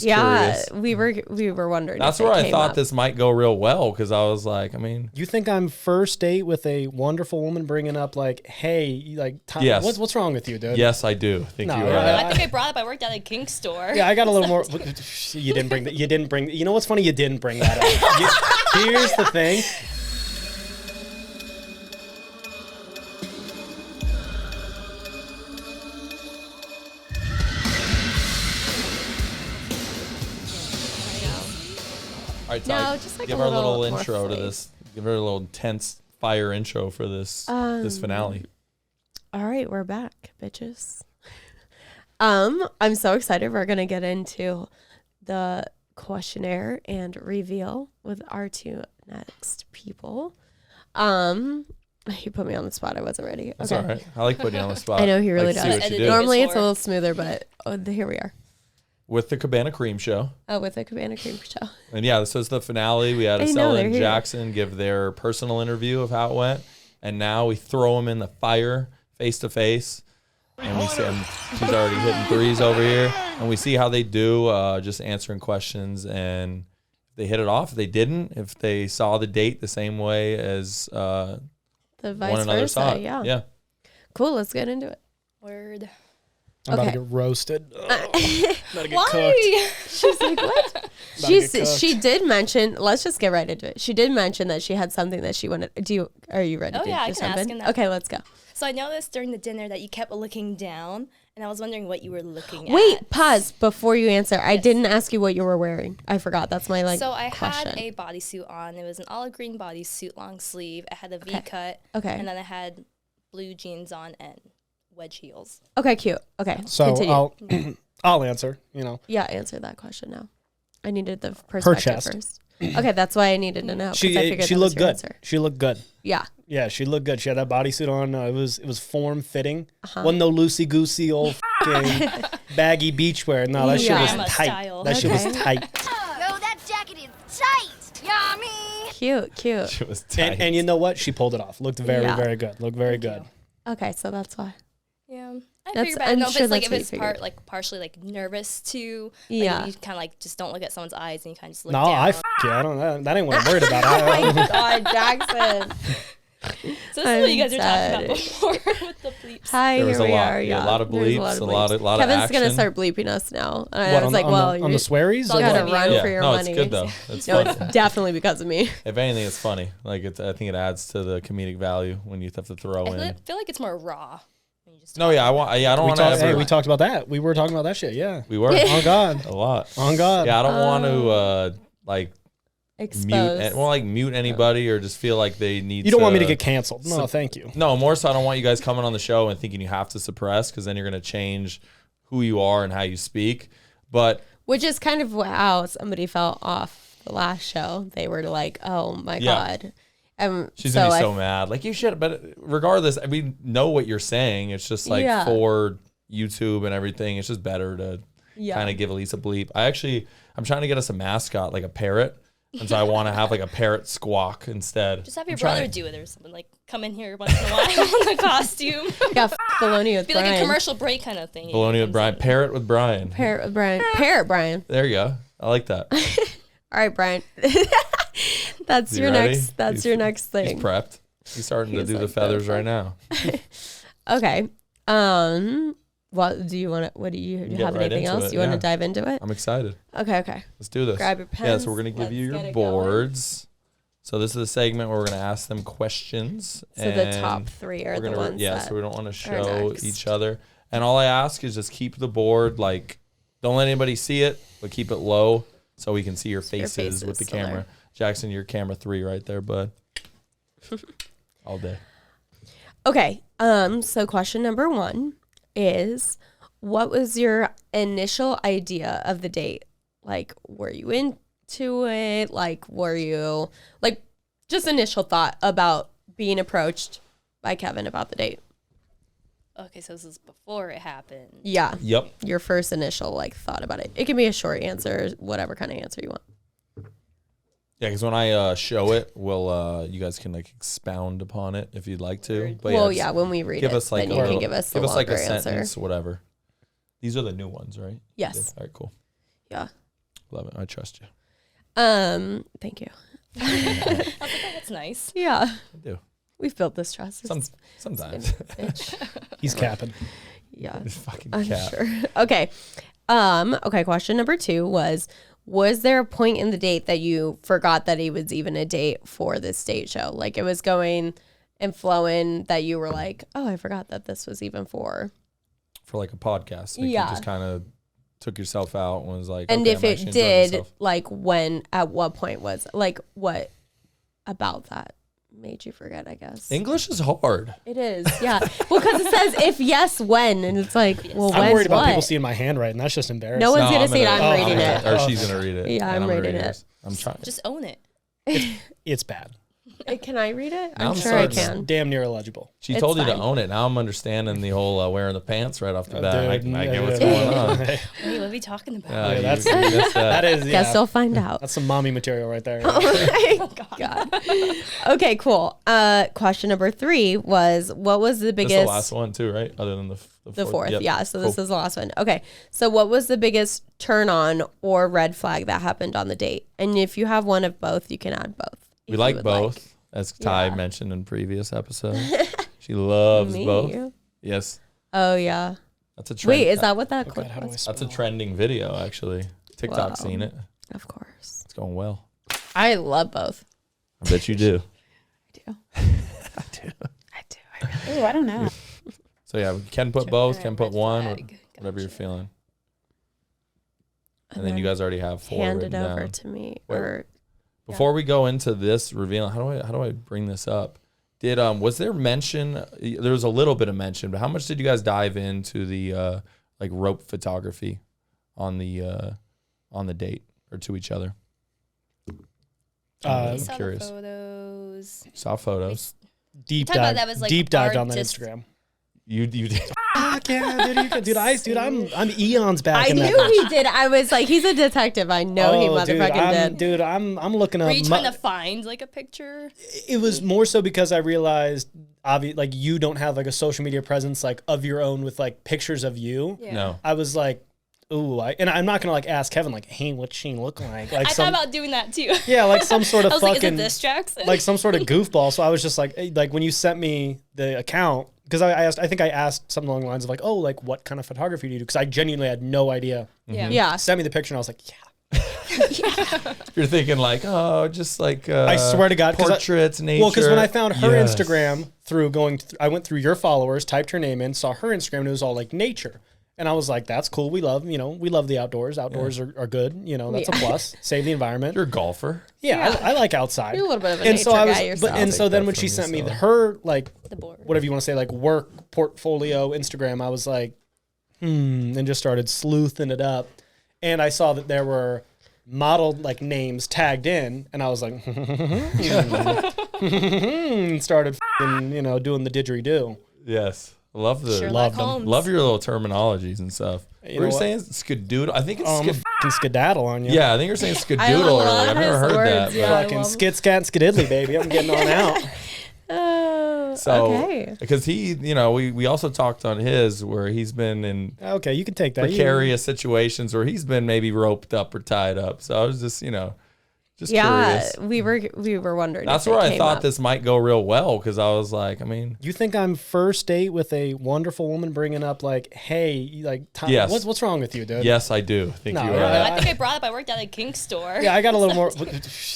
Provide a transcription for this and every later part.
Just curious. we were wondering. That's where I thought this might go real well, because I was like, I mean, you think I'm first date with a wonderful woman bringing up like, hey, like, yes. what's wrong with you, dude? Yes, I do. I think you are. I think I brought up. I worked at a kink store. Yeah, I got a little more. You didn't bring that. You didn't bring. You know what's funny? You didn't bring that up. Here's the thing. All right, No, Ty, just like give a her a little little more intro to flavor. this. Give her a little intense fire intro for this this finale. All right, we're back, bitches. I'm so excited. We're gonna get into the questionnaire and reveal with our two next people. He put me on the spot. I wasn't ready. That's all right. I like putting you on the spot. I know he really like to see does. what you do. Normally it's a little smoother, but here we are. With the Cabana Cream Show. Oh, with the Cabana Cream Show. And yeah, this was the finale. We had I know, Ascella they're and here. Jackson give their personal interview of how it went. And now we throw them in the fire face to face. And we see and she's already hitting threes over here. And we see how they do, just answering questions. And if they hit it off, if they didn't, if they saw the date the same way as The one vice another saw versa, it. yeah. Yeah. Cool, let's get into it. Word. I'm about Okay. to get roasted. About to get cooked. Why? She's like, what? About to get cooked. She did mention, let's just get right into it. She did mention that she had something that she wanted. Are you ready Oh, to yeah, I just can jump ask in? him that. Okay, let's go. So I noticed during the dinner that you kept looking down, and I was wondering what you were looking Wait, at. pause before you answer. I didn't ask you what you were wearing. I forgot. That's my So I question. had a bodysuit on. It was an olive green bodysuit, long sleeve. I had a V cut. Okay. And then I had blue jeans on and wedge heels. Okay, cute. Okay, So continue. I'll answer. You know, Yeah, answer that question now. I needed the perspective chest. first. Okay, that's why I needed to know. 'cause I figured she that was looked your good. answer. She looked good. Yeah. Yeah, she looked good. She had that bodysuit on. It was form fitting. Wasn't no loosey goosey old baggy beachwear. No, that shit was Grandma tight. style. That shit was Okay. tight. Yo, that jacket is tight. Yummy. Cute. It was tight. And you know what? She pulled it off. Looked very, Yeah. very good. Looked very good. Okay, so that's why. Yeah. I That's- figured, but I I'm don't know sure if it's like that's if what you it's figured. partially like nervous too. Yeah. Like, you kind of like just don't look at someone's eyes and you kind of just look No, down. yeah, I don't know. That ain't what I'm worried about. Oh my God, Jackson. So this is what you I'm guys were talking dead. about before with the bleeps. Hi, There was here a we lot. are. Yeah, Yeah, a lot of There's bleeps, a lot of Kevin's gonna action. start bleeping us now. And I What, was like, on well, the swearies? It's all you good. gotta on run you. for your no, money. it's good though. It's No, funny. it's definitely because of me. If anything, it's funny. Like I think it adds to the comedic value when you have to throw I in. feel like it's more raw. When you just No, yeah, I don't want to Hey, ever. we talked about that. We were talking about that shit. Yeah. We were On God. a lot. On God. Yeah, I don't want to like Exposed. mute anybody or just feel like they need. You don't want me to get canceled. No, So- thank you. No, more so I don't want you guys coming on the show and thinking you have to suppress, because then you're going to change who you are and how you speak. But Which is kind of how somebody felt off the last show. They were like, oh my Yeah. God. she's going to be so mad. Like, you should. But regardless, I mean, know what you're saying. It's just like Yeah. for YouTube and everything, it's just better to Yeah. kind of give Elise a bleep. I'm trying to get us a mascot, like a parrot. And so I want to have like a parrot squawk instead. Just have your I'm brother trying- do it or something. Like come in here once in a while in a costume. Yeah, Bologna with Be Brian. like a commercial break kind of thing. Bologna with Brian. Parrot with Brian. Parrot with Brian. Parrot Brian. There you go. I like that. All right, Brian. That's Is he your ready? next. That's your next He's thing. prepped. He's starting to He's do the like, feathers "The right now. Okay. What do you want to? What do you Get have right anything into else? it, You want to yeah. dive into it? I'm excited. Okay. Let's do this. Grab your Yeah, pens. so we're going to give Let's you get your it going. boards. So this is the segment where we're going to ask them questions. So the and top three are we're the gonna ones. yeah, that so we don't want to are show next. each other. And all I ask is just keep the board, like, don't let anybody see it, but keep it low so we can see your faces with the so they're- camera. Jackson, you're camera 3 right there, bud. All day. Okay. So question number 1 is, what was your initial idea of the date? Like, were you into it? Like, were you like just initial thought about being approached by Kevin about the date? Okay, so this is before it happened. Yeah. Yep. Your first initial like thought about it. It can be a short answer, whatever kind of answer you want. Yeah, because when I show it, we'll you guys can like expound upon it if you'd like to. But Well, just yeah, when we read give it, us like then a you can little- give us a like a longer answer. sentence, whatever. These are the new ones, right? Yes. All right, cool. Yeah. Love it. I trust you. Thank you. That's nice. Yeah. I do. We've built this trust. Sometimes. He's capping. Yeah. It's fucking I'm cap. sure. Okay. Okay. Question number 2 was there a point in the date that you forgot that it was even a date for this stage show? Like it was going and flowing that you were like, oh, I forgot that this was even for like a podcast. Like Yeah. You just kind of took yourself out and was like, and okay, if I'm it actually enjoying did, myself. like when, at what point was, like what about that made you forget, I guess? English is hard. It is, yeah. Well, because it says if yes, when, and it's like, well, I'm when's worried about what? people seeing my handwriting. That's just embarrassing. No one's gonna say it. I'm reading gonna- it. Or she's gonna read it. Yeah, and I'm gonna reading read it. yours. I'm trying. Just own it. It's bad. Can I read it? Now I'm I'm sure I starting can. Damn near illegible. She It's told you to fine. own it. Now I'm understanding the whole wearing the pants right off the bat. Dude, I get what's yeah. going on. Wait, what are we talking about? Yeah, Yeah, you that's- missed that. That is, yeah. Guess you'll find out. That's some mommy material right there. Oh my God. Okay, cool. Question number 3 was, what was the This biggest? is the last one too, right? Other than The fourth, Yep. yeah. So this Cool. is the last one. Okay. So what was the biggest turn on or red flag that happened on the date? And if you have one of both, you can add both. We if like you would both, as Ty Yeah. mentioned in previous episodes. She loves Me? both. Yes, Oh yeah. that's a trend. Wait, is that what that Oh, clip God, how do I was? That's a spell? trending video actually. TikTok Wow. seen it. Of course. It's going well. I love both. I bet you do. I do. I do. I do. I really Ooh, I don't know. So yeah, we can put both, can put Red one, flag. whatever you're Gotcha. feeling. And then you guys already have 4 hand it written over down. to me. Wait. Or Before we go into this reveal, how do I bring this up? Did was there mention? There was a little bit of mention, but how much did you guys dive into the like rope photography on the date or to each other? We I'm saw curious. the photos. Saw photos. Deep talked about dive. that was, like, Deep dived on that artist- Instagram. You did. Fuck yeah, dude! I'm eons back I in knew that. he did. I was like, he's a detective. I know he motherfucking did. Dude, I'm looking up. Were you trying to find like a picture? It was more so because I realized, like you don't have like a social media presence like of your own with like pictures of you. Yeah. No. I was like, ooh, and I'm not gonna like ask Kevin like, hey, what's she look like? Like I some, thought about doing that too. yeah, like some sort of I was like, is fucking it this Jackson? like some sort of goofball. So I was just like when you sent me the account, because I think I asked something along the lines of like, oh, like what kind of photography do you do? Because I genuinely had no idea. yeah. Yeah. Sent me the picture and I was like, yeah. You're thinking like, oh, just like I swear to God, 'cause portraits, nature. Well, because when I found her Yes. Instagram through I went through your followers, typed her name in, saw her Instagram, and it was all like nature. And I was like, that's cool. We love the outdoors. Outdoors are good. That's a plus. Save the environment. You're a golfer. Yeah, I like outside. You're a little bit of a And so nature I was, guy yourself. and so Take then that when from she sent me yourself. her like The board. whatever you want to say, like work portfolio Instagram, I was like, and just started sleuthing it up. And I saw that there were modeled like names tagged in, and I was like, and started doing the didgeridoo. Yes. Love the Sherlock Loved 'em. Holmes. love your little terminologies and stuff. You We're know what? saying skedoodle. I think it's I'm a fucking skedaddle on you. yeah. I think you're saying skedoodle. I love I've never his heard words, that. yeah. but- Fucking love- skit scat and skididdly, baby. I'm getting on out. So, okay. because he, we also talked on his where he's been in Okay, you can take that. precarious situations where he's been maybe roped up or tied up. So I was just, just Yeah, curious. we were wondering. That's if it where I came thought up. this might go real well because I was like, I mean, You think I'm first date with a wonderful woman bringing up like, hey, like, Yes. what's wrong with you, dude? yes, I do think No, you are. yeah. I think I brought up. I worked at a kink store. Yeah, I got a little more.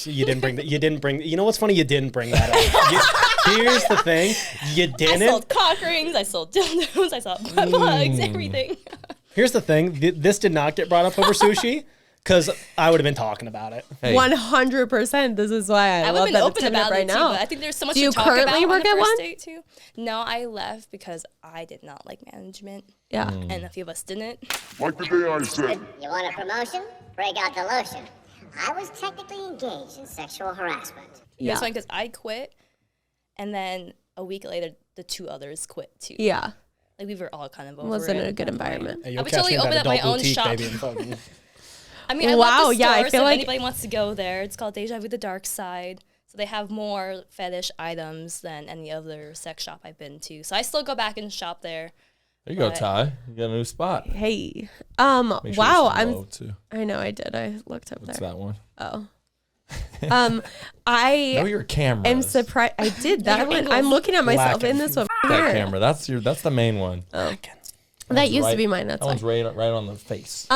You didn't bring that. You didn't bring. You know what's funny? You didn't bring that up. Here's the thing. You I didn't. sold cock rings. I sold dildos. I sold butt plugs. Everything. Here's the thing. This did not get brought up over sushi because I would have been talking about it. Hey, 100%. This is why I I would love have been that open it's coming up about right it too, now. but I think there's so much Do you to talk currently about work on the at first one? date too. No, I left because I did not like management, Yeah. and a few of us didn't. Like the day I said, You want a promotion? Break out the lotion. I was technically engaged in sexual harassment. It Yeah. was funny because I quit, and then a week later, the 2 others quit too. Yeah. Like we were all kind of over Wasn't it a at good that point. environment. Hey, I you'll would catch totally me at open that up my adult own boutique, shop. baby, and fucking- I mean, I Wow, love the yeah, I store, feel so if like- anybody wants to go there, it's called Deja Vu the Dark Side. So they have more fetish items than any other sex shop I've been to. So I still go back and shop there. There you go, But- Ty. You got a new spot. Hey. Make sure Wow. it's low, too. I know I did. I looked up What's there. that one? Oh. Know I your camera. am surprised. I did that one. I'm looking at myself in this one. That camera. That's the main one. Oh. That used to be mine. That That's one's why. right on the face.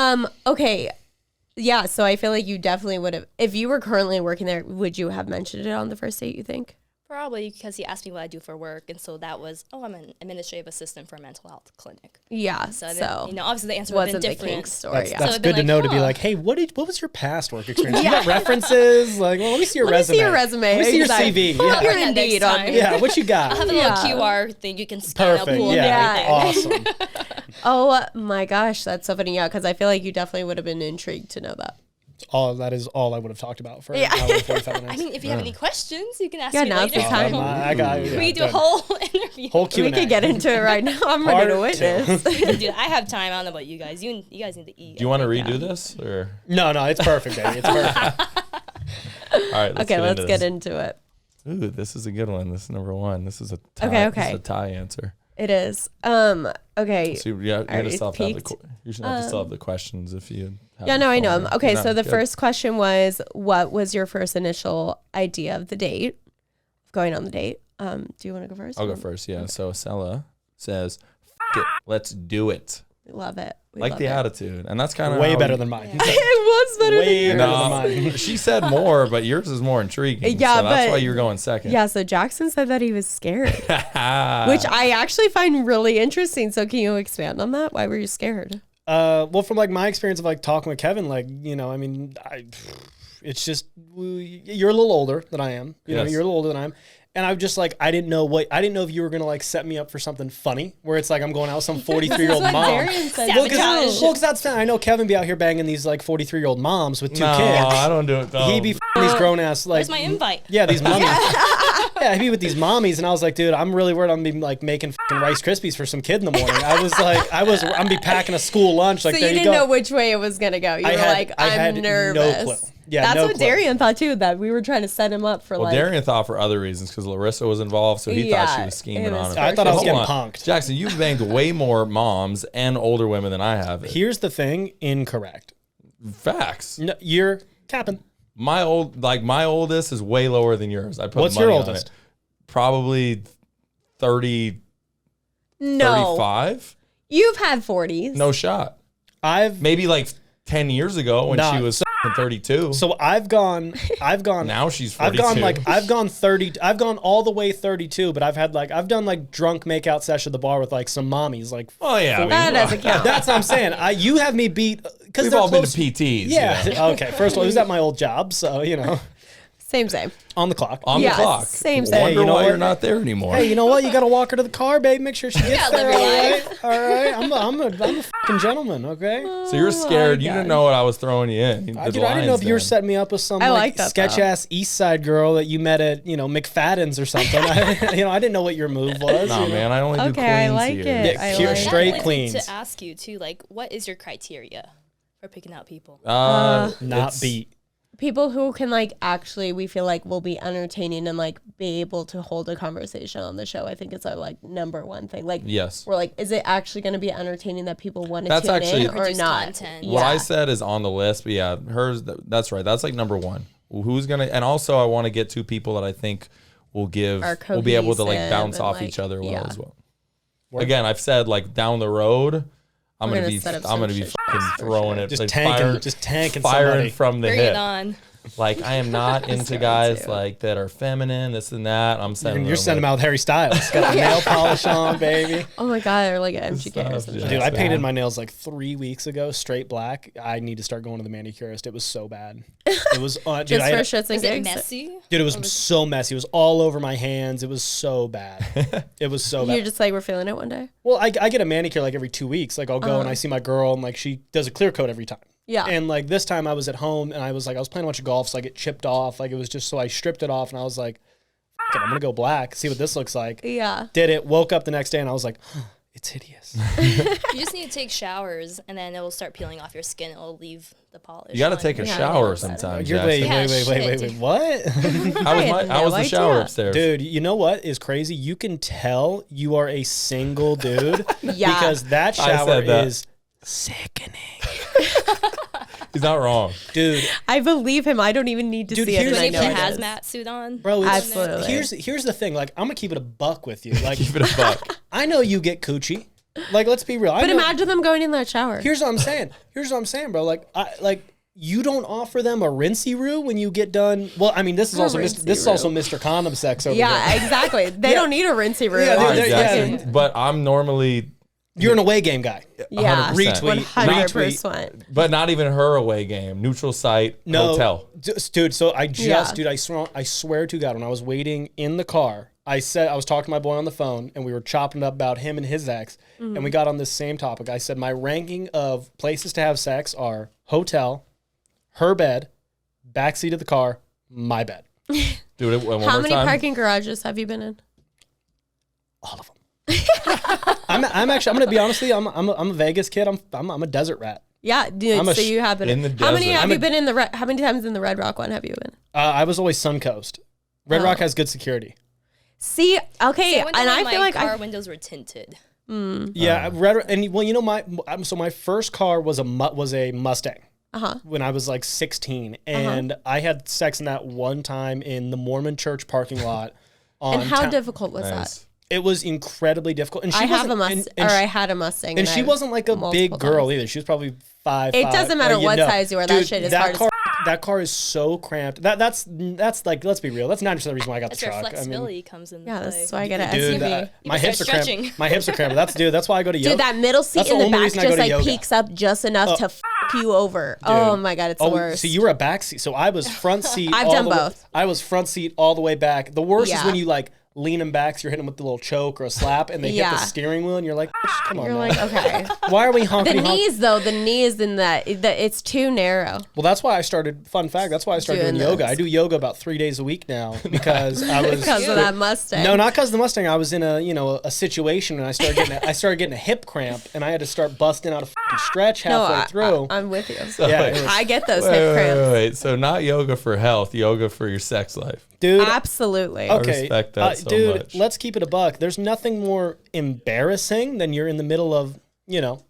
Okay. Yeah. So I feel like you definitely would have, if you were currently working there, would you have mentioned it on the first date, you think? Probably because he asked me what I do for work, and so that was, I'm an administrative assistant for a mental health clinic. Yeah. So, So, then, obviously the answer would have wasn't been the kink different. story. That's, Yeah. that's So it'd good been to know like, to be huh. like, hey, what was your past work experience? You got references? Like, well, let me see your Let me resume. see your resume. Let me see your Exactly. CV. Pull up Yeah. your Yeah, next Indeed on time. me. Yeah, what you I got? have a Yeah. little QR thing you can scan up. Perfect. Pull up Yeah. everything. Awesome. Oh my gosh, that's so funny. Yeah, because I feel like you definitely would have been intrigued to know that. That is all I would have talked about for Yeah. an hour and 45 minutes. I mean, if you have any questions, you can ask Yeah, me now's later. the time. I got We yeah, can do a done. whole interview. Whole Q&A. We could get into it right now. I'm ready to Part witness. Dude, I have time. I don't know about you guys. You guys need to eat. Do you want to redo this or? No, it's perfect, baby. It's perfect. All right. Okay, let's get this. into it. Ooh, this is a good one. This is number one. This is a tie. Okay, This is okay. a tie answer. It is. Okay. So you're gonna Already still have to have peaked. you're gonna have to still have the questions if you. Have Yeah, your no, I know phone. him. Okay, You're so not the good. first question was, what was your first initial idea of the date? Going on the date. Do you want to go first? I'll go first. Yeah. So Ascella says, "F- it, let's do it." We love it. We Like love the it. attitude, and that's kind of Way better than mine. It was better Way than better yours. than mine. No, she said more, but yours is more intriguing. Yeah, so that's but- why you're going second. Yeah, so Jackson said that he was scared, which Which I actually find really interesting. So can you expand on that? Why were you scared? Well, from like my experience of like talking with Kevin, like, you know, I mean, it's just, you're a little older than I am. You know, Yes. you're a little older than I am. And I'm just like, I didn't know if you were going to like set me up for something funny where it's like I'm going out with some 43-year-old That's what mom. Darian said. Well, Sabotage. because that's I know Kevin be out here banging these like 43-year-old moms with two no, kids. I don't do it. Though. He be f***ing these grown ass like Where's my invite? yeah, these mummies. Yeah, he'd be with these mommies, and I was like, dude, I'm really worried I'm gonna be like making f***ing Rice Krispies for some kid in the morning. I'm be packing a school lunch. Like, So there you you didn't go. know which way it was gonna go. You were like, I had I'm no nervous. clue. Yeah, That's no what clue. Darian thought too. That we were trying to set him up for Well, like. Darian thought for other reasons because Larissa was involved, so he thought she Yeah, was scheming it was on him. for I thought I was Hold getting on. punked. Jackson, you've banged way more moms and older women than I have. Here's the thing, incorrect. Facts. No, you're capping. My oldest is way lower than yours. I put What's money your on oldest? it. Probably 30, No, 35. you've had 40s. No shot. I've Maybe like 10 years ago when Nah, she was 32. so I've gone now she's I've 42. gone 30. I've gone all the way 32, but I've done like drunk makeout session at the bar with like some mommies. Like Oh yeah, I mean, That doesn't count. that's what I'm saying. You have me beat because We've they're all close. been to PTs. Yeah. you know. Okay. First of all, it was at my old job, so you know, Same. on the clock. On Yeah, the clock. same. Wonder Hey, you know why what? you're not there anymore. Hey, you know what? You got to walk her to the car, babe. Make sure she gets Yeah, there. live your All life. right. All right. I'm a fucking gentleman. Okay. so you're scared. You didn't know what I was throwing you in. Dude, I didn't know if you were setting me up with some I like like that, sketch though. ass East Side girl that you met at McFadden's or something. I didn't know what your move was. No, you know? man, I only do Okay, queens I like here. it. Yeah, I pure like straight it. That queens. leads me to ask you too, like, what is your criteria for picking out people? Not it's- beat. People who can like actually, we feel like will be entertaining and like be able to hold a conversation on the show. I think it's our like number one thing. Like, Yes. we're like, is it actually going to be entertaining that people want to That's tune actually- in or Produce not? content. What I Yeah. said is on the list, but yeah, hers. That's right. That's like number one. Who's gonna? And also, I want to get two people that I think will give. Are Will be able to like cohesive bounce and, off like, each other well yeah. as well. Again, I've said like down the road, I'm We're gonna gonna be. set up I'm some gonna be shit fucking for throwing sure. it. Just like, tanking firing somebody. from the Bring hip. it on. Like I am not into Sorry, guys too. like that are feminine, this and that. I'm sending. You're sending them out with Harry Styles. Got the nail polish on, baby. Oh my God, or like an MGK or Stuff, something. yeah. Dude, I so- painted my nails like 3 weeks ago, straight black. I need to start going to the manicurist. It was so bad. It was, dude, Just I for had- shits and Is it gigs. messy? dude, it was so messy. It was all over my hands. It was so bad. It was so You're bad. just like, we're feeling it one day. Well, I get a manicure like every 2 weeks. Like I'll go and I see my girl and like she does a clear coat every time. Yeah. And like this time I was at home and I was playing a bunch of golf, so I get chipped off. Like it was just so I stripped it off and I was like, "F it, I'm gonna go black, see what this looks like." Yeah. Did it, woke up the next day and I was like, it That's hideous. You just need to take showers, and then it will start peeling off your skin. It will leave the polish. You got to on. take a Yeah, shower yeah. sometimes. You're, Jackson. wait. What? How was the shower idea. upstairs? Dude, you know what is crazy? You can tell you are a single dude Yeah. because that I shower said that. is sickening. He's not wrong. Dude, I believe him. I don't even need to Dude, see it. here's And I When you know put a it is. hazmat suit on. bro, it's, Absolutely. here's the thing. Like, I'm gonna keep it a buck with you. Like, Keep it a buck. I know you get coochie. Like, let's be real. I But know, imagine them going in that shower. Here's what I'm saying. Bro. Like, you don't offer them a rinsey-roo when you get done. Well, I mean, this is also Mr. Condom sex over Yeah, here. exactly. They don't need a rinsey room. Yeah, All right, they're- Jackson, but I'm normally, You're an away game guy. Yeah, 100%. 100%. but not even her away game. Neutral site, No, hotel. dude. So I Yeah. I swear to God, when I was waiting in the car, I was talking to my boy on the phone, and we were chopping up about him and his ex, and we got on this same topic. I said my ranking of places to have sex are hotel, her bed, backseat of the car, my bed, Do it one How more many time. parking garages have you been in? all of them. I'm actually. I'm gonna be honest with you. I'm a Vegas kid. I'm a desert rat. Yeah, dude. I'm a So sh- you have been in the How many desert. have you been in the? How many times in the Red Rock one have you been? I was always Suncoast. Red Rock has good security. See, okay, I went and there I when feel my like car windows were tinted. Yeah, and well, you know my first car was a Mustang. When I was like 16, and I had sex in that one time in the Mormon church parking lot. and how difficult was Nice. that? It was incredibly difficult. And she I have wasn't- a Mustang, and or she- I had a Mustang, and she I've wasn't like a big multiple girl times. either. She was probably 5'5". It doesn't matter what size you are, that Dude, shit is that hard as car. That car is so cramped. That's like, let's be real. That's 90% of the reason why I got That's the where truck. flexibility comes in. Yeah, play. that's why I get an Dude, SUV. my can hips are start cramped. stretching. My hips are cramped. That's why I go to yoga. Dude, that middle seat That's in the the only back reason I go just to like yoga. peeks up just enough to f you over. Oh my god, it's the worst. So you were a back seat. So I was front seat. I've all done the way- both. I was front seat all the way back. The worst is Yeah. when you like lean them back, so you're hitting them with the little choke or a slap, and they hit Yeah. the steering wheel, and you're like, come on, You're man. like, okay. Why are we honking? The knees though, the knees in that it's too narrow. Well, that's why I started. Fun fact: that's why I started doing Doing yoga. this. I do yoga about 3 days a week now because I was Because of that Mustang. No, not because of the Mustang. I was in a situation, and I started getting a hip cramp, and I had to start busting out a fucking stretch halfway through. I'm with you. yeah, it was- I get those Wait, hip wait, cramps. wait. So not yoga for health, yoga for your sex life. dude. Absolutely. Okay, respect that so dude. much. Let's keep it a buck. There's nothing more embarrassing than you're in the middle of,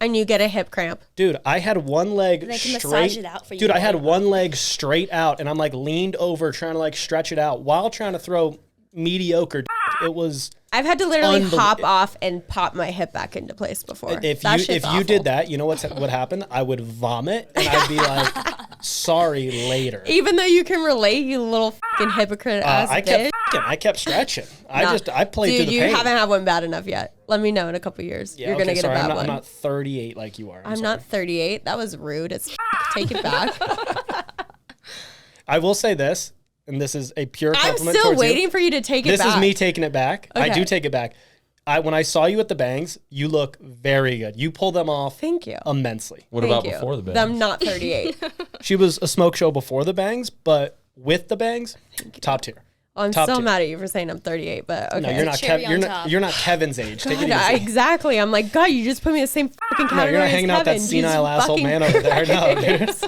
And you get a hip cramp. dude. I had one leg They can straight. massage it out for you Dude, I had later. one leg straight out, and I'm like leaned over trying to like stretch it out while trying to throw mediocre. It was. I've had to literally Unbelie- hop off and pop my hip back into place before. If That you shit's you awful. did that, you know what happened? I would vomit, and I'd be like, "Sorry, later." Even though you can relate, you little fucking hypocrite ass bitch. I kept stretching. Nah. I played Dude, through the you pain. haven't had one bad enough yet. Let me know in a couple years. Yeah, You're gonna okay, get sorry, a bad I'm one. not 38 like you are. I'm sorry. not 38. That was rude. It's take it back. I will say this, and this is a pure I'm compliment still towards you. waiting for you to take it This back. is me taking it back. I Okay. do take it back. When I saw you at the bangs, you look very good. You pulled them off Thank you. immensely. What Thank about you. before the bed? I'm not 38. She was a smoke show before the bangs, but with the bangs, top tier. I'm Top still tier. mad at you for saying I'm 38, but okay. No, you're not. Cherry on You're top. not. You're not Kevin's age. Take it God, easy. exactly. I'm like, God, you just put me in the same fucking No, category you're not as hanging out with that Kevin. senile Jesus asshole fucking man over there. No, dude. Christ.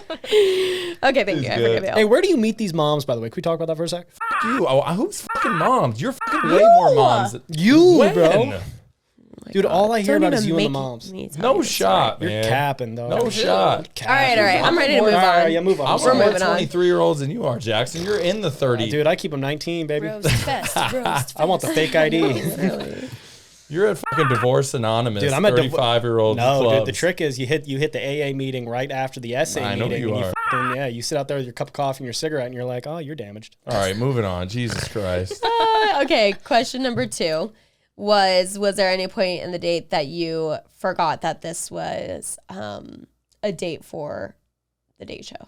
Okay, thank you. I good. forgive you. Hey, where do you meet these moms, by the way? Can we talk about that for a sec? you. Oh, who's fucking moms? You're fucking way more moms. You, When? bro. Dude, all I hear Don't about is even you and the make moms. me tell No you this shot, You're man. capping, though. No shot. All right. I'm ready to move All right, on. yeah, move on. I'm Sorry. more moving on. 23-year-olds than you are, Jackson. You're in the 30. Dude, I keep them 19, baby. Roast fest, roast I want the fake ID. Really? You're at fucking Divorce Anonymous. Dude, I'm at 35-year-old No, clubs. dude, the trick is you hit the AA meeting right after the SA I know meeting. you and are. you sit out there with your cup of coffee and your cigarette, and you're like, oh, you're damaged. All right, moving on. Jesus Christ. Okay, question number 2 was there any point in the date that you forgot that this was a date for the date show?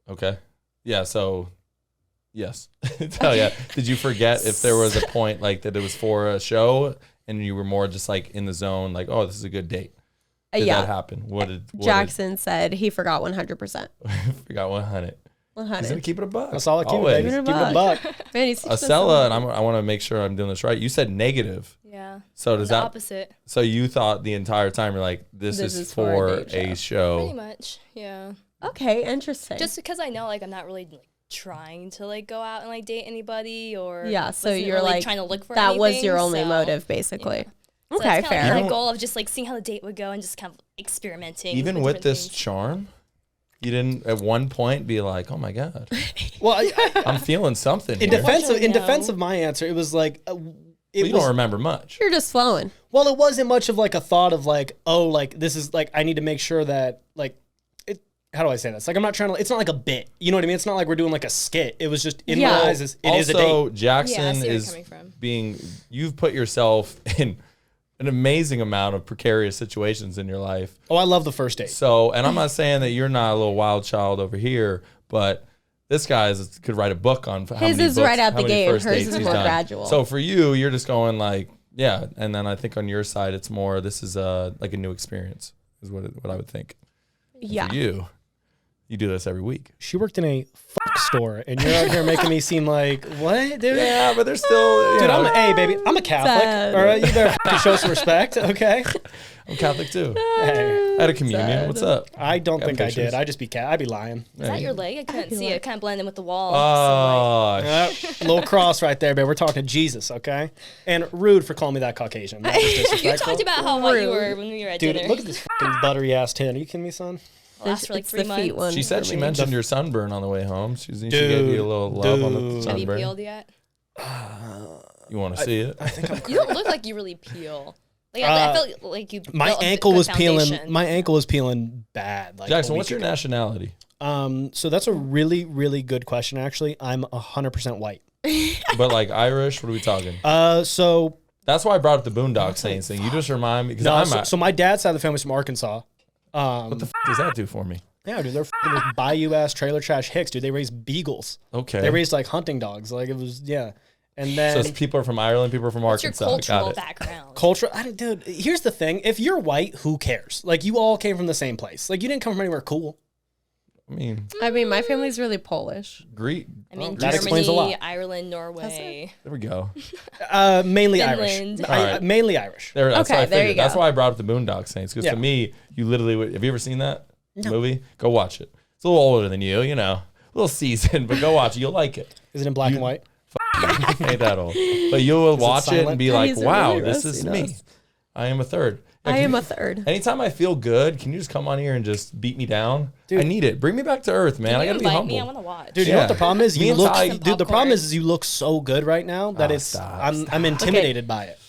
Okay. Yeah, so yes. Hell yeah. Did you forget if there was a point like that it was for a show and you were more just like in the zone, like, oh, this is a good date? Did Yeah. that happen? What did Jackson said he forgot 100%. forgot 100. He's 100. gonna keep it a buck. That's all I keep it, Always. baby. Keep it a Keep it a buck. Man, he's teaching us Ascella, and something. I want to make sure I'm doing this right. You said negative. Yeah. So does The that? opposite. So you thought the entire time you're like, this is for a date a Pretty show. much. Yeah. Okay, interesting. Just because I know like I'm not really like trying to like go out and like date anybody or yeah, so wasn't you're really like trying to look for that was anything, your only so- motive, basically. So Okay, that's fair. Kind of You my know- goal of just like seeing how the date would go and just kind of experimenting. Even with different this things. charm, you didn't at one point be like, oh my God, Well, I'm feeling something. in here. defense of my answer, it was like Well, you don't remember much. You're just flowing. well, it wasn't much of like a thought of like, oh, like this is like I need to make sure that like it. How do I say this? Like I'm not trying to. It's not like a bit. You know what I mean? It's not like we're doing like a skit. It was just in Yeah. my eyes. It is a Also, date. Jackson Yeah, I see where you're is coming from. being. You've put yourself in an amazing amount of precarious situations in your life. Oh, I love the first date. So, and I'm not saying that you're not a little wild child over here, but this guy could write a book on how His many is books, right out how the many gate. first Hers dates is he's more done. gradual. So for you, you're just going like, yeah, and then I think on your side, it's more. This is like a new experience, is what I would think. Yeah. For you do this every week. She worked in a fuck store, and you're out here making me seem like what, dude? Yeah, but there's still, Dude, hey, baby, I'm a Catholic. Sad. All right, you better fucking show some respect, okay? I'm Catholic too. Hey, I had a communion. Sad. What's up? I don't Got think I pictures? did. I'd just be I'd be lying. Is that your leg? I couldn't see it. It kind of blended with the wall. Oh, Little cross right there, babe. We're talking Jesus, okay? And rude for calling me that Caucasian. That was you disrespectful. talked about how white you Rude. were when we were at Dude, dinner. look at this fucking buttery ass tin. Are you kidding me, son? Last for like It's 3 the months. feet one she said for she me. mentioned your sunburn on the way home. She gave you a little love on the Dude. Have you sunburn. peeled yet? You want to see it? You don't look like you really peel. Like I felt like you. My built a ankle good was peeling. foundation. My ankle was peeling bad. Like Jackson, a what's week your ago. nationality? So that's a really, really good question. Actually, I'm 100% white. But like Irish, what are we talking? So That's why I brought up the Boondock Saints thing. You just remind me because no, I'm so my dad's side of the family's from Arkansas. what the f- does that do for me? Yeah, dude, they're fucking those bayou ass trailer trash hicks, dude. They raise beagles. Okay. They raised like hunting dogs. Like it was, yeah. And so then it's people are from Ireland, people are from What's your Arkansas. cultural Got it. background? culture. Dude, here's the thing: if you're white, who cares? Like you all came from the same place. Like you didn't come from anywhere cool. I mean, I mean, my family's really Polish. Greek. I mean, That explains a Germany, lot. Ireland, Norway. There we go. Mainly Finland. Irish. All right. Mainly Irish. That's Okay, what I there you figured. That's go. why I brought up the Boondock Saints because Yeah. to me, you literally would. Have you ever seen that movie? Go watch it. It's a little older than you, a little seasoned, but go watch it. You'll like it. Is it in black and white? Ain't that old? But you will watch it silent? and be like, He's "Wow, really this is roasting me. us. I am a third." Yeah, I can am you- a third. Anytime I feel good, can you just come on here and just beat me down? I need it. Bring me back to earth, man. Can I you gotta be invite humble. me? I want to watch. Dude, you know what the problem is? Me You and look, Ty- dude. The problem popcorn. is you look so good right now that it's. stop, I'm intimidated by it.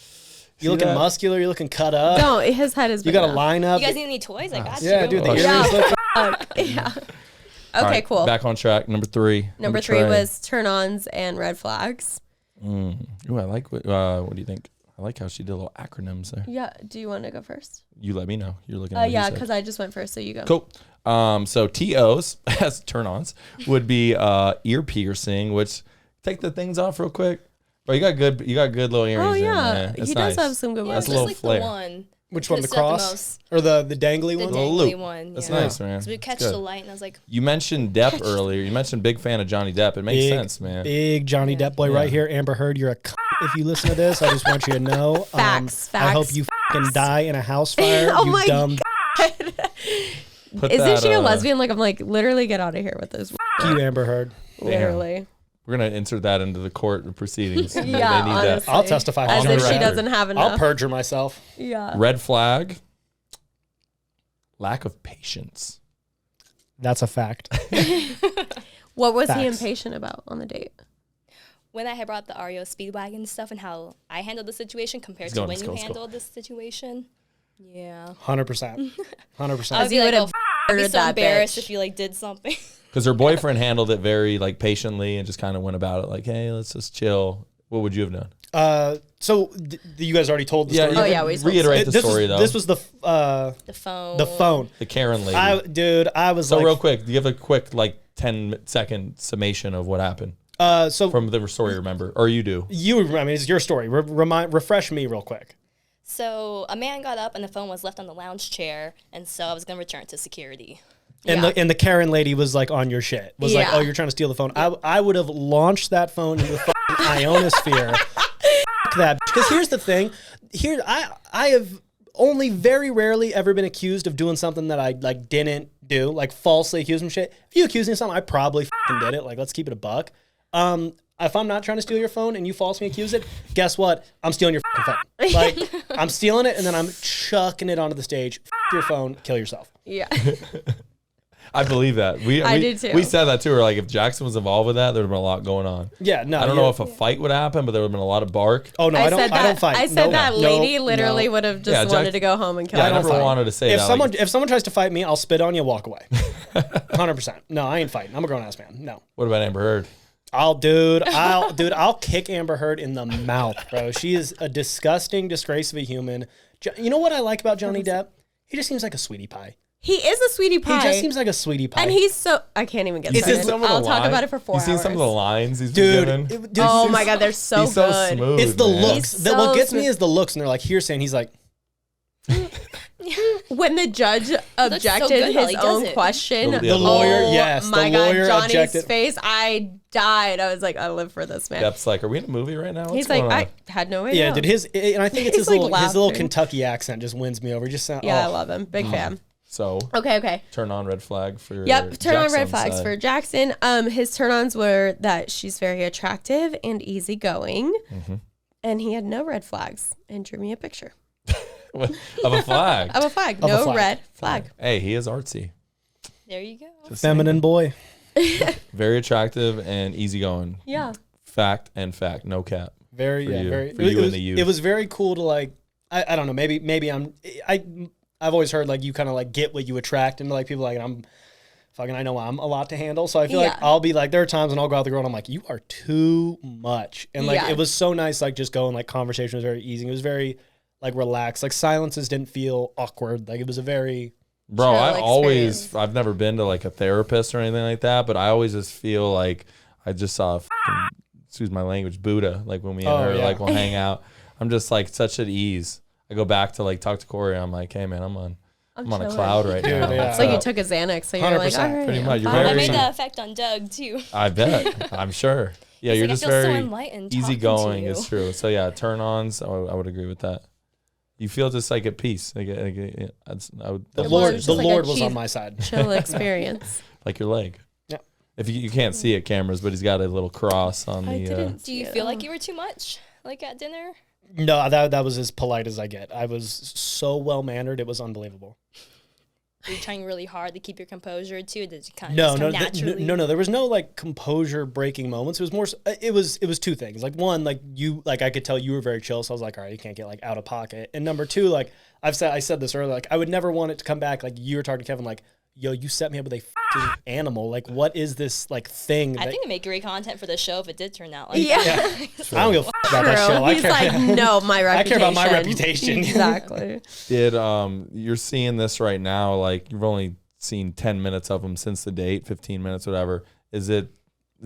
You're looking that? muscular. You're looking cut up. No, his head is. You got a line up. You guys need any toys? I got you. Yeah, dude. The Oh, earrings look. Yeah. All Okay, right, cool. Back on track. Number 3. Number 3 Trey. was turn-ons and red flags. Ooh, I like. What do you think? I like how she did little acronyms there. Yeah. Do you want to go first? You let me know. You're looking. At what Yeah, he said. because I just went first, so you go. Cool. So TOs as turn-ons would be ear piercing, which take the things off real quick. But you got good little earrings. Oh there, yeah, man. That's he nice. does have some good Yeah, ones. That's a just little like flair. the one. Which one? The Could've stuck cross or the dangly The one? Little dangly loop. one. That's yeah. nice, man. So we catch Good. the light, and I was like, You mentioned Depp earlier. You mentioned big fan of Johnny Depp. It makes sense, man. Big Johnny Depp boy right here. Amber Heard, you're a c- if you listen to this. I just want you to know. Facts, I hope facts, you fucking die in a house fire. Oh you my dumb Put Isn't that, she a lesbian? Like, I'm like, literally get out of here with this. you, Amber Heard. Literally. We're gonna insert that into the court proceedings. Yeah, They need that. honestly. I'll testify. As on if the she record. doesn't have enough. I'll perjure myself. Yeah. Red flag. Lack of patience. That's a fact. What was he Facts. impatient about on the date? when I had brought the REO Speedwagon stuff and how I handled the situation compared He's to going, when let's you go, let's go. handled this situation. Yeah. 100%. 100%. I would you be like, would've I'd be murdered so that embarrassed bitch. if you like did something. Because her boyfriend handled it very like patiently and just kind of went about it like, hey, let's just chill. What would you have done? So you guys already told the story. Oh, yeah, we told reiterate the This story was, though. This was the The phone. the phone. the Karen lady. Dude, I was so like, real quick, give a quick like 10-second summation of what happened so from the story. Remember, or you do? I mean, it's your story. Refresh me real quick. So a man got up and the phone was left on the lounge chair, and so I was gonna return it to security. And the Karen lady was like on your shit. Was like, Yeah. oh, you're trying to steal the phone. I would have launched that phone into the fucking ionosphere. Fuck that. Because here's the thing. Here I have only very rarely ever been accused of doing something that I like didn't do, like falsely accused of shit. If you accuse me of something, I probably fucking did it. Like, let's keep it a buck. If I'm not trying to steal your phone and you falsely accuse it, guess what? I'm stealing your fucking phone. Like, I'm stealing it and then I'm chucking it onto the stage. Your phone, kill yourself. Yeah. I believe that. I do too. We said that too. We're like, if Jackson was involved with that, there would have been a lot going on. Yeah, no. I don't know if a fight would happen, but there would have been a lot of bark. Oh, no, I don't fight. I said that lady literally no. would have just wanted to go home and kill Yeah, I herself. never wanted to say If that. if someone tries to fight me, I'll spit on you, walk away. 100%. No, I ain't fighting. I'm a grown ass man. No. What about Amber Heard? I'll kick Amber Heard in the mouth, bro. She is a disgusting disgrace of a human. You know what I like about Johnny Depp? He just seems like a sweetie pie. He is a sweetie pie. He just seems like a sweetie pie. And he's so... I can't even get started. I'll talk about it for 4 hours. You seen some of the lines he's been given? Dude, Oh my God, they're so He's so good. smooth. it's the man. looks. He's What so gets me smooth. is the looks, and they're like, here's saying, he's like, When the judge objected good while his he does own it. question, The lawyer, oh yes, my the God, lawyer Johnny's objected. face, I died. I was like, I live for this man. Depp's like, are we in a movie right now? What's He's like, going on? I had no idea. yeah, dude, and I think it's He's, his like, little laughing. Kentucky accent just wins me over. Just sound, Yeah, I oh. love him. Big fan. So, Okay. turn on red flag for Yep, turn on red Jackson's flags side. for Jackson. His turn-ons were that she's very attractive and easygoing, and he had no red flags and drew me a picture of a flag. of a flag. Of a No flag. red flag. Hey, he is artsy. There you go. Just Feminine boy. very attractive and easy-going. Yeah. Fact and fact, no cap. Very, For yeah, you. very. For you it, and the youth. it was very cool to like. I don't know. Maybe I've always heard like you kind of like get what you attract into like people like I'm. Fucking, I know I'm a lot to handle, so I feel like Yeah. I'll be like, there are times when I'll go out the girl and I'm like, you are too much, and like Yeah. it was so nice, like just going like conversation was very easy. It was very like relaxed, like silences didn't feel awkward. Like it was a very Bro, Chill experience. I've never been to like a therapist or anything like that, but I always just feel like I just saw a fucking, excuse my language, Buddha, like when we and Oh, her yeah. like will hang out. I'm just like such at ease. I go back to like talk to Corey and I'm like, hey man, I'm on a chilling. cloud right Dude, now. yeah. It's like you took a Xanax, so you're like, 100%, all right. pretty I'm much. You're fine. That very- made that effect on Doug too. I bet. I'm sure. Yeah, you're like, I just feel so very enlightened talking to easygoing. you. It's true. So yeah, turn ons. I would agree with that. You feel just like at peace. Like, I would the It Lord. was The just like a Lord was cheese- on my side. Chill experience. like your leg. Yeah. If you can't see it, cameras, but he's got a little cross on I the. didn't Do you feel like you were too much, like at dinner? No, that was as polite as I get. I was so well mannered, it was unbelievable. Were you trying really hard to keep your composure too? Did you kind of No, just no, come naturally? no. There was no like composure breaking moments. It was more. It was two things. Like one, like you, like I could tell you were very chill. So I was like, all right, you can't get like out of pocket. And number two, like I said this earlier. Like I would never want it to come back. Like you were talking to Kevin, like, yo, you set me up with a fucking animal. Like what is this like thing? I that- think it'd make great content for the show if it did turn out like Yeah. that. I don't give a fuck about that show. True. I He's care. like, no, my reputation. I care about my reputation. Exactly. Did you're seeing this right now? Like you've only seen 10 minutes of him since the date, 15 minutes, whatever. Is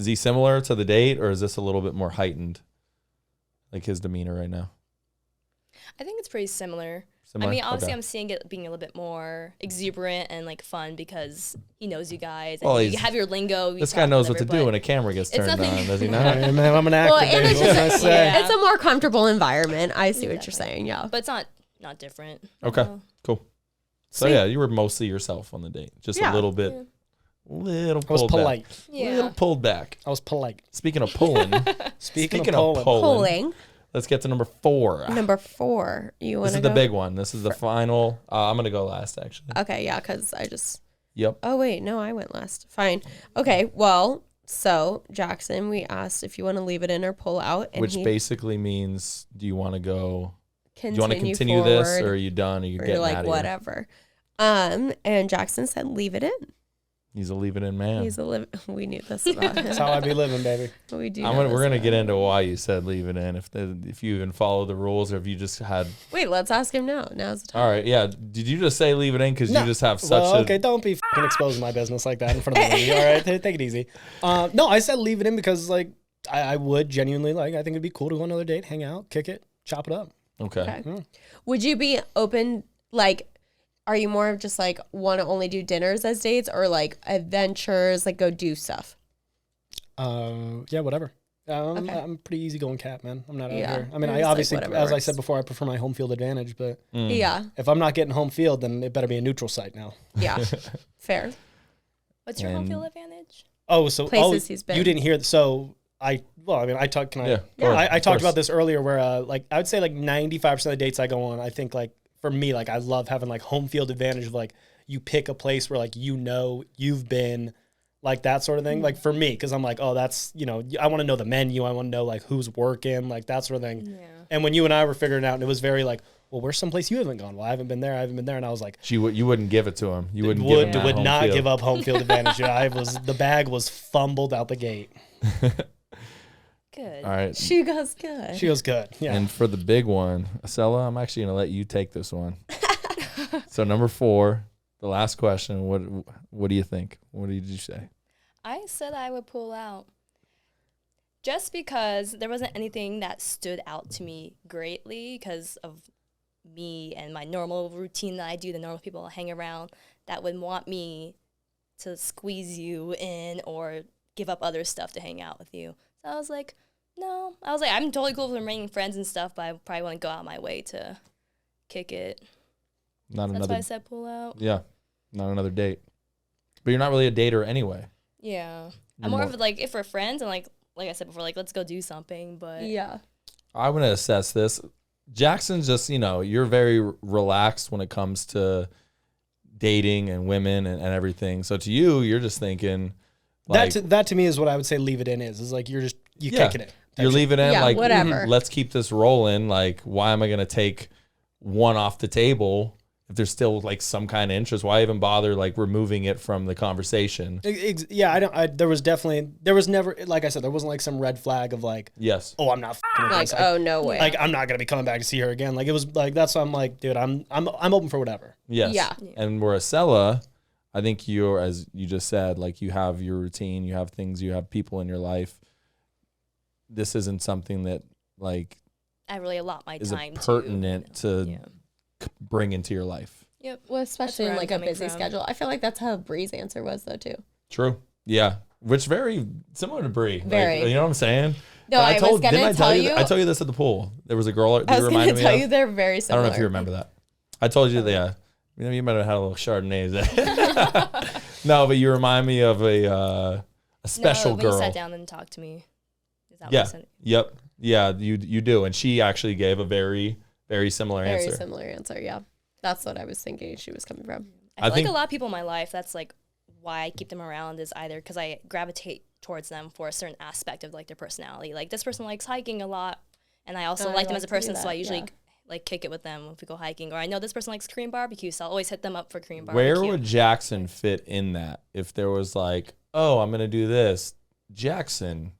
he similar to the date, or is this a little bit more heightened? Like his demeanor right now. I think it's pretty similar. Similar? I mean, obviously, Okay. I'm seeing it being a little bit more exuberant and like fun because he knows you guys. Well, And you he's- have your lingo. you This talk, guy knows what to whatever, do but when a camera gets it's turned nothing- on, does he Hey, not? man, I'm an actor. Well, and baby. it's What can I just say? Yeah. it's a more comfortable environment. I see what you're saying. Yeah. But it's not different. Okay, No. cool. So Sweet. yeah, you were mostly yourself on the date, just Yeah. a little bit, little I was pulled polite. back, Yeah. little pulled back. I was polite. Speaking of pulling, Speaking of Poland, Polling. let's get to number 4. Number 4. You want This to is go? the big one. This is the final. I'm gonna go last, actually. Okay, yeah, because I just. Yep. Oh wait, no, I went last. Fine. Okay, well, so Jackson, we asked if you want to leave it in or pull out, and Which he basically means, do you want to go? Do you continue want to continue this, forward, or are you done? Are you or getting you're like out of here? whatever. And Jackson said, leave it in. He's a leave it in man. He's a live. We knew this about That's him. how I be living, baby. We do. We're know this gonna about get him. into why you said leave it in. If you even follow the rules, or if you just had. Wait, let's ask him now. Now's the time. All right, yeah. Did you just say leave it in because No. you just have such Well, a? okay, don't be fucking exposing my business like that in front of the lady. All right, take it easy. No, I said leave it in because like I would genuinely like. I think it'd be cool to go on another date, hang out, kick it, chop it up. Okay. Okay. Would you be open, like, are you more of just like want to only do dinners as dates or like adventures, like go do stuff? Yeah, whatever. Okay. I'm a pretty easygoing cat, man. I'm not out Yeah. here. I mean, You're I just like, obviously, whatever as I works. said before, I prefer my home field advantage. But Yeah. if I'm not getting home field, then it better be a neutral site now. Yeah. Fair. What's your home And- field advantage? Oh, so Places he's been. you didn't hear. So I talked. Can I? Yeah, of course, I of talked course. about this earlier, where like I would say like 95% of the dates I go on, I think like for me, like I love having like home field advantage of like you pick a place where like you've been. Like that sort of thing. Like for me, because I'm like, oh, that's, I want to know the menu. I want to know like who's working, like that sort of thing. Yeah. And when you and I were figuring it out, and it was very like, well, where's someplace you haven't gone? Well, I haven't been there. And I was like, You wouldn't give it to him. You wouldn't give him that would home not field. give up home field advantage. The bag was fumbled out the gate. Good. All right. She goes good. She was good. Yeah. And for the big one, Ascella, I'm actually going to let you take this one. So number 4, the last question, what do you think? What did you say? I said I would pull out. Just because there wasn't anything that stood out to me greatly because of me and my normal routine that I do, the normal people I hang around that would want me to squeeze you in or give up other stuff to hang out with you. So I was like, no. I was like, I'm totally cool with remaining friends and stuff, but I probably want to go out my way to kick it. Not That's another. why I said pull out. Yeah, not another date. But you're not really a dater anyway. Yeah. You're I'm more more- of like, if we're friends and like I said before, like, let's go do something, but Yeah. I want to assess this. Jackson's just, you're very relaxed when it comes to dating and women and everything. So to you, you're just thinking like, that to me is what I would say leave it in is like you're Yeah. kicking it. you're leaving it Yeah, like, whatever. let's keep this rolling. Like, why am I going to take one off the table if there's still like some kind of interest? Why even bother like removing it from the conversation? Yeah, there was never, like I said, there wasn't like some red flag of like, Yes. oh, I'm not f***ing with Like, this. oh, no way. Like I'm not gonna be coming back to see her again. Like it was like that's why I'm like, dude, I'm open for whatever. Yes. Yeah. And where Ascella, I think you're, as you just said, like you have your routine, you have things, you have people in your life. This isn't something that like I really allot my is time pertinent to Yeah. bring into your life. Yep. Well, especially where in I'm like a coming busy from. schedule. I feel like that's how Bree's answer was though too. True. Yeah. Which very similar to Bree. Like, Very. you know what I'm saying? No, But I was gonna didn't I tell you. I told you this at the pool. There was a girl that I you was going reminded to me tell of. you they're very I similar. don't know if you remember that. I told you that, yeah. You might have had a little Chardonnay. No, but you remind me of a special no, when girl. you sat down and talked to me. Is that Yeah. what you said? Yep. Yeah, you do. And she actually gave a very, very similar Very answer. similar answer. Yeah, that's what I was thinking she was coming from. I feel think- like a lot of people in my life, that's like why I keep them around is either because I gravitate towards them for a certain aspect of like their personality. Like this person likes hiking a lot, and I also I like them like as a to do person, so that, I usually yeah. like kick it with them if we go hiking. Or I know this person likes Korean barbecue, so I'll always hit them up for Korean barbecue. Where would Jackson fit in that? If there was like, oh, I'm going to do this, Jackson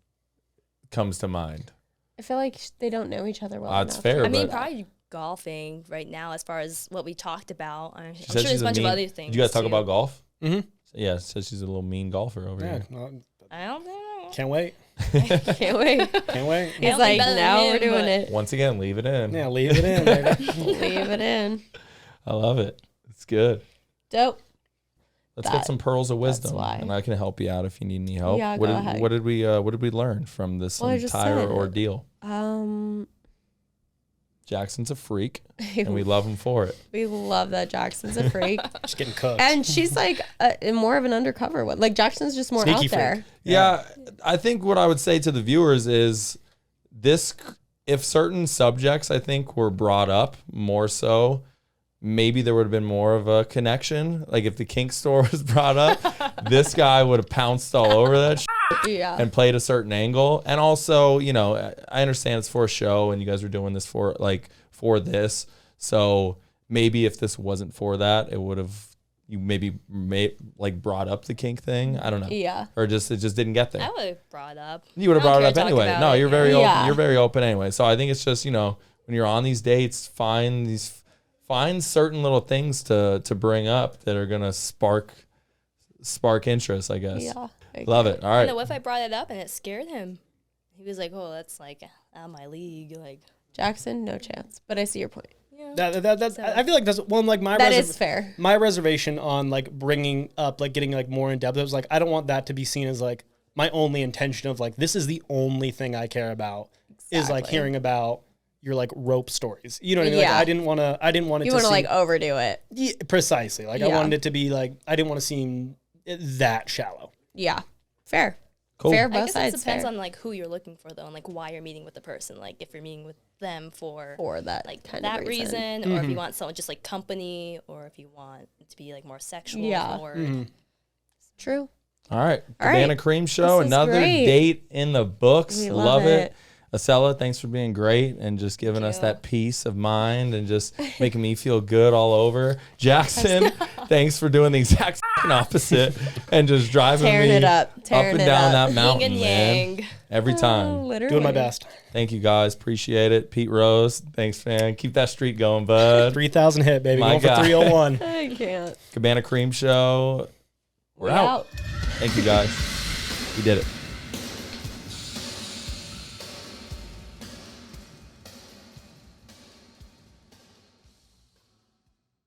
comes to mind. I feel like they don't know each other well That's enough. fair. I mean, but probably golfing right now as far as what we talked about. I'm she sure said there's she's a bunch mean, of other things. Did you guys talk too. about golf? Mm-hmm. Yeah, says she's a little mean golfer over Yeah, here. well, I don't know. can't wait. Can't wait. Can't wait. He's don't like, think better than now him, we're doing but- it. Once again, leave it in. Yeah, leave it in. baby. Leave it in. I love it. It's good. Dope. Let's get That- some pearls of wisdom, why. and I can help you out if you need any help. Yeah, what go did ahead. what did we learn from this Well, I just entire said- ordeal? Jackson's a freak, and we love him for it. We love that Jackson's a freak. Just getting cooked. And she's like more of an undercover one. Like Jackson's just more Sneaky out there. freak. Yeah, I think what I would say to the viewers is this: if certain subjects I think were brought up more so, maybe there would have been more of a connection. Like if the kink store was brought up, this guy would have pounced all over that shit Yeah. and played a certain angle. And also, I understand it's for a show and you guys are doing this for this. So maybe if this wasn't for that, it would have you maybe brought up the kink thing. I don't know. Yeah. Or it just didn't get there. I would have brought up. You would have I don't brought it care up to talk anyway. about No, it, you're yeah. very Yeah. open. You're very open anyway. So I think it's just, when you're on these dates, find certain little things to bring up that are gonna spark interest, I guess. Yeah. Love it. All I right. know what if I brought it up and it scared him? He was like, "Oh, that's like out of my league." Like, Jackson, no chance. But I see your point. I feel like that's one like my That is fair. My reservation on like bringing up like getting like more in depth. It was like I don't want that to be seen as like my only intention of like this is the only thing I care about is like hearing about your like rope stories. You know what I mean? Like I didn't want it You to want to like overdo it. Yeah, precisely. Like I wanted it to be like I didn't want to seem that shallow. Yeah. Fair. Cool. Fair, I both guess sides. it depends fair. on like who you're looking for though, and like why you're meeting with the person. Like if you're meeting with them for that like kind that of reason. or if you want someone just like company, or if you want it to be like more sexual. Yeah. Or True. All right. All right. Cabana Cream Show. This is Another great. date in the books. We love it. it. Ascella, thanks for being great and just giving us you. that peace of mind and just making me feel good all over. Jackson, thanks for doing the exact opposite and just driving Tearing me it up. up Tearing and it down up. that mountain, and man. yang. Every time. Literally. Doing my best. Thank you guys. Appreciate it. Pete Rose, thanks, man. Keep that streak going, bud. 3,000 hit, baby. My Going for God. 301. I can't. Cabana Cream Show. We're out. Thank you, guys. We did it.